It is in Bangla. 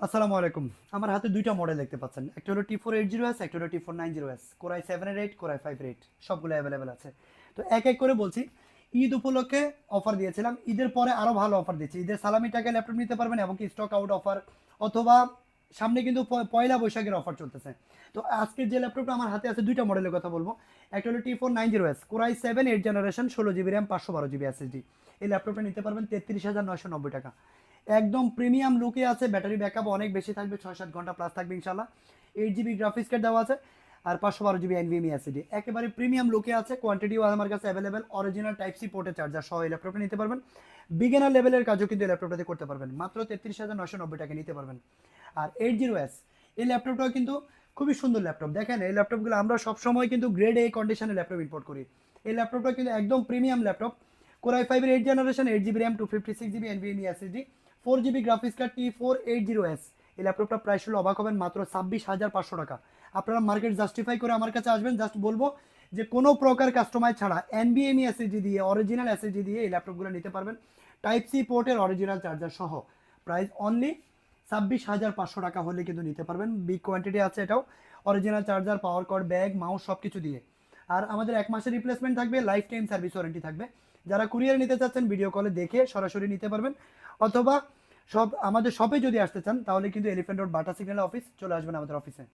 আসসালামু আলাইকুম। আমার হাতে দুইটা মডেল দেখতে পাচ্ছেন, একটা হলো T480S, একটা হলো T490S। কোরাই 7 এর 8, কোরাই 5 এর 8, সবগুলো অ্যাভেলেবেল আছে। তো এক এক করে বলছি। ঈদ উপলক্ষে অফার দিয়েছিলাম, ঈদের পরে আরও ভালো অফার দিচ্ছি। ঈদের সালামি টাকায় ল্যাপটপ নিতে পারবেন এবং কি স্টক আউট অফার, অথবা সামনে কিন্তু পয়লা বৈশাখের অফার চলতেছে। তো আজকের যে ল্যাপটপটা আমার হাতে আছে, দুইটা মডেলের কথা বলবো। একটা হলো T490S, core i 7 8 generation, 16 GB RAM, 512 GB SSD. এই ল্যাপটপটা নিতে পারবেন 33,990 টাকা। একদম প্রিমিয়াম লুকে আছে, ব্যাটারি ব্যাকআপ অনেক বেশি থাকবে, 6-7 ঘন্টা প্লাস থাকবে ইনশাল্লাহ। 8 জিবি গ্রাফিক্স কার্ড দেওয়া আছে, আর 512 জিবি এনভিএমই এসএসডি, একেবারে প্রিমিয়াম লুকে আছে। কোয়ান্টিটিও আমার কাছে অ্যাভেলেবেল, অরিজিনাল টাইপ সি পোর্টে চার্জার সহ এই ল্যাপটপটা নিতে পারবেন। বিগিনার লেভেলের কাজও কিন্তু এই ল্যাপটপটাতে করতে পারবেন, মাত্র 33,990 টাকা নিতে পারবেন। আর 80S, এই ল্যাপটপটাও কিন্তু খুবই সুন্দর ল্যাপটপ। দেখেন এই ল্যাপটপগুলো আমরা সবসময় কিন্তু গ্রেড এ কন্ডিশনে ল্যাপটপ ইম্পোর্ট করি। এই ল্যাপটপটা কিন্তু একদম প্রিমিয়াম ল্যাপটপ। কোরাই 5 এর 8 generation, 8 GB RAM, 256 GB NVMe SSD, 4 GB graphics card, T480S। এই ল্যাপটপটা প্রাইস হলো অবাক হবেন, মাত্র 26,500 টাকা। আপনারা মার্কেট জাস্টিফাই করে আমার কাছে আসবেন, জাস্ট বলবো যে কোনো প্রকার কাস্টমাইজ ছাড়া এনবিএমই এসএসডি দিয়ে, অরিজিনাল এসএসডি দিয়ে এই ল্যাপটপগুলো নিতে পারবেন, টাইপ সি পোর্টের অরিজিনাল চার্জার সহ। প্রাইস অনলি 26,500 টাকা হলে কিন্তু নিতে পারবেন। বিগ কোয়ান্টিটি আছে এটাও, original charger, power cord, bag, mouse সব কিছু দিয়ে। আর আমাদের 1 মাসের রিপ্লেসমেন্ট থাকবে, লাইফ টাইম সার্ভিস ওয়ারেন্টি থাকবে। যারা কুরিয়ার নিতে চাচ্ছেন ভিডিও কলে দেখে সরাসরি নিতে পারবেন, অথবা আমাদের শপে যদি আসতে চান তাহলে কিন্তু এলিফ্যান্ট রোড বাটা সিগন্যাল অফিস চলে আসবেন আমাদের অফিসে।